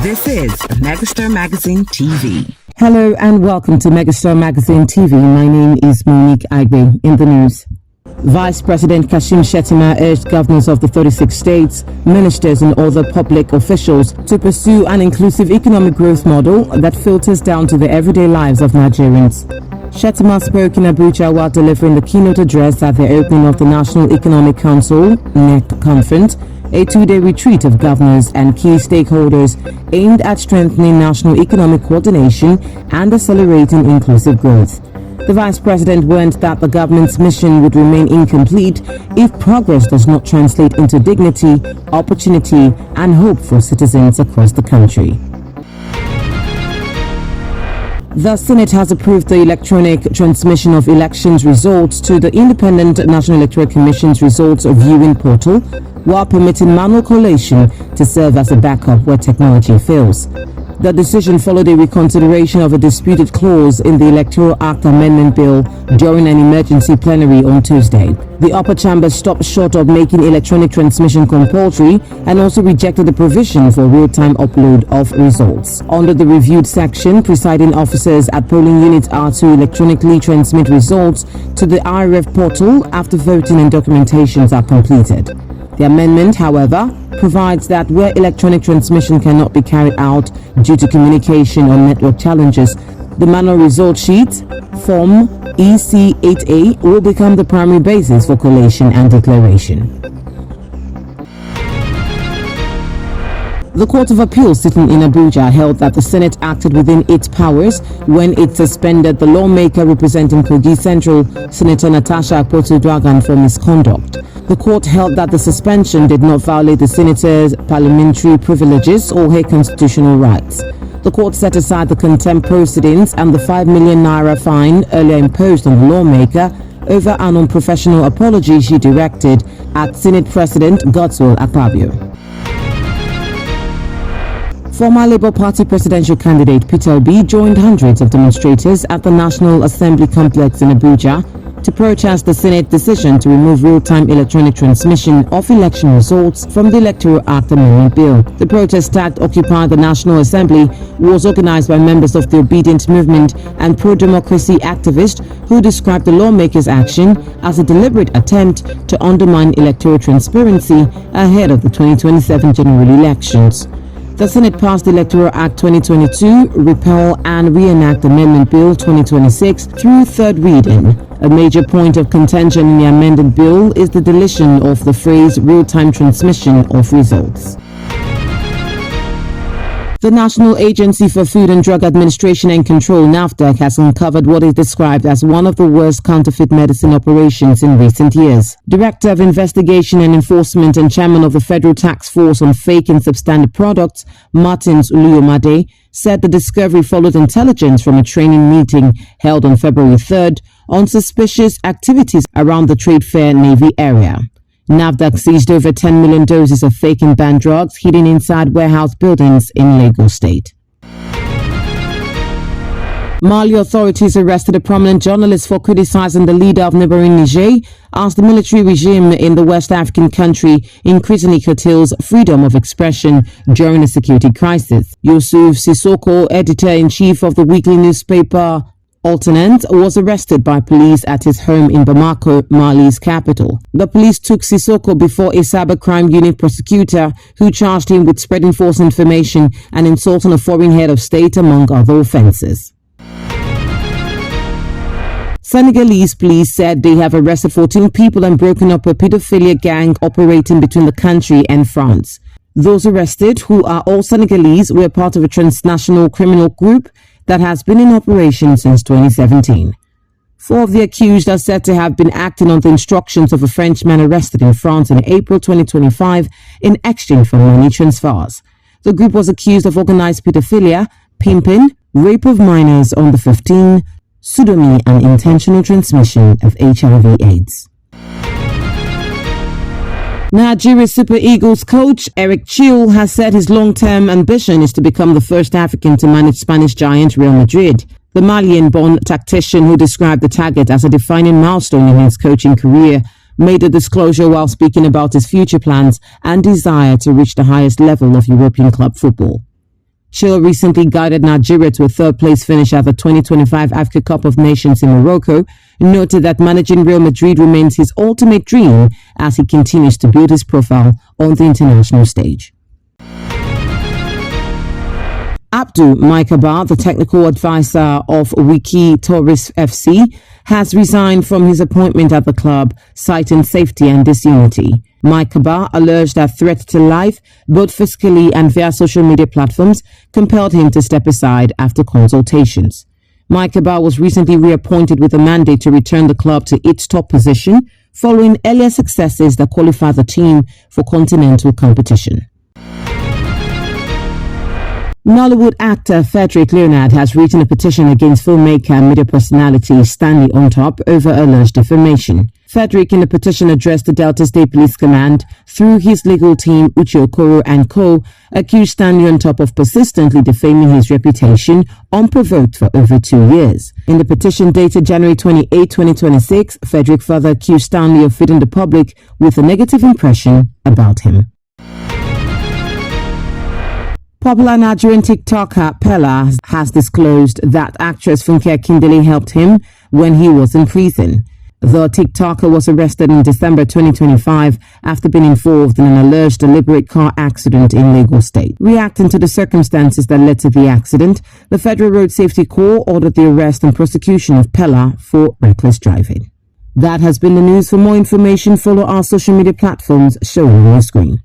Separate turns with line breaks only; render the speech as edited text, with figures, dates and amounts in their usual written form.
This is Megastar Magazine TV.
Hello and welcome to Megastar Magazine TV. My name is Monique Aigbe. In the news, Vice President Kashim Shettima urged governors of the 36 states, ministers and other public officials to pursue an inclusive economic growth model that filters down to the everyday lives of Nigerians. Shettima spoke in Abuja while delivering the keynote address at the opening of the National Economic Council INEC conference, a two-day retreat of governors and key stakeholders aimed at strengthening national economic coordination and accelerating inclusive growth. The Vice President warned that the government's mission would remain incomplete if progress does not translate into dignity, opportunity, and hope for citizens across the country. The Senate has approved the electronic transmission of elections results to the Independent National Electoral Commission's results viewing portal, while permitting manual collation to serve as a backup where technology fails. The decision followed a reconsideration of a disputed clause in the Electoral Act Amendment Bill during an emergency plenary on Tuesday. The upper chamber stopped short of making electronic transmission compulsory and also rejected the provision for real-time upload of results. Under the reviewed section, presiding officers at polling units are to electronically transmit results to the IReV portal after voting and documentations are completed. The amendment, however, provides that where electronic transmission cannot be carried out due to communication or network challenges, the manual result sheet, Form EC8A, will become the primary basis for collation and declaration. The Court of Appeal sitting in Abuja held that the Senate acted within its powers when it suspended the lawmaker representing Kogi Central, Senator Natasha Akpotudwagan, for misconduct. The court held that the suspension did not violate the senator's parliamentary privileges or her constitutional rights. The court set aside the contempt proceedings and the 5 million naira fine earlier imposed on the lawmaker over an unprofessional apology she directed at Senate President Godswill Akpabio. Former Labour Party presidential candidate Peter Obi joined hundreds of demonstrators at the National Assembly complex in Abuja to protest the Senate decision to remove real-time electronic transmission of election results from the Electoral Act Amendment Bill. The protest tagged Occupy the National Assembly was organized by members of the Obedient Movement and pro-democracy activists who described the lawmakers' action as a deliberate attempt to undermine electoral transparency ahead of the 2027 general elections. The Senate passed the Electoral Act 2022, Repeal and Reenact Amendment Bill 2026 through third reading. A major point of contention in the amended bill is the deletion of the phrase real-time transmission of results. The National Agency for Food and Drug Administration and Control, NAFDAC, has uncovered what is described as one of the worst counterfeit medicine operations in recent years. Director of Investigation and Enforcement and Chairman of the Federal Task Force on Fake and Substandard Products, Martins Uluyomade, said the discovery followed intelligence from a training meeting held on February 3rd on suspicious activities around the Trade Fair Navy area. NAFDAC seized over 10 million doses of fake and banned drugs hidden inside warehouse buildings in Lagos State. Mali authorities arrested a prominent journalist for criticizing the leader of neighboring Niger as the military regime in the West African country increasingly curtails freedom of expression during a security crisis. Yusuf Sissoko, editor-in-chief of the weekly newspaper Alternate, was arrested by police at his home in Bamako, Mali's capital. The police took Sissoko before a cybercrime unit prosecutor who charged him with spreading false information and insulting a foreign head of state, among other offenses. Senegalese police said they have arrested 14 people and broken up a pedophilia gang operating between the country and France. Those arrested, who are all Senegalese, were part of a transnational criminal group that has been in operation since 2017. 4 of the accused are said to have been acting on the instructions of a Frenchman arrested in France in April 2025 in exchange for money transfers. The group was accused of organized pedophilia, pimping, rape of minors under 15, sodomy, and intentional transmission of HIV/AIDS. Nigeria Super Eagles coach Eric Chil has said his long-term ambition is to become the first African to manage Spanish giant Real Madrid. The Malian-born tactician, who described the target as a defining milestone in his coaching career, made a disclosure while speaking about his future plans and desire to reach the highest level of European club football. Chil recently guided Nigeria to a third-place finish at the 2025 Africa Cup of Nations in Morocco, noted that managing Real Madrid remains his ultimate dream as he continues to build his profile on the international stage. Abdul Maikaba, the technical advisor of Wiki Tourist FC, has resigned from his appointment at the club, citing safety and disunity. Maikaba alleged that threats to life, both physically and via social media platforms, compelled him to step aside after consultations. Maikaba was recently reappointed with a mandate to return the club to its top position, following earlier successes that qualified the team for continental competition. Nollywood actor Frederick Leonard has written a petition against filmmaker and media personality Stanley On Top over alleged defamation. Frederick in the petition addressed the Delta State Police Command through his legal team Uche Okoro and Co. accused Stanley On Top of persistently defaming his reputation unprovoked for over 2 years. In the petition dated January 28, 2026, Frederick further accused Stanley of feeding the public with a negative impression about him. Popular Nigerian TikToker Pella has disclosed that actress Funke Akindele helped him when he was in prison. The TikToker was arrested in December 2025 after being involved in an alleged deliberate car accident in Lagos State. Reacting to the circumstances that led to the accident, the Federal Road Safety Corps ordered the arrest and prosecution of Pella for reckless driving. That has been the news. For more information, follow our social media platforms shown on your screen.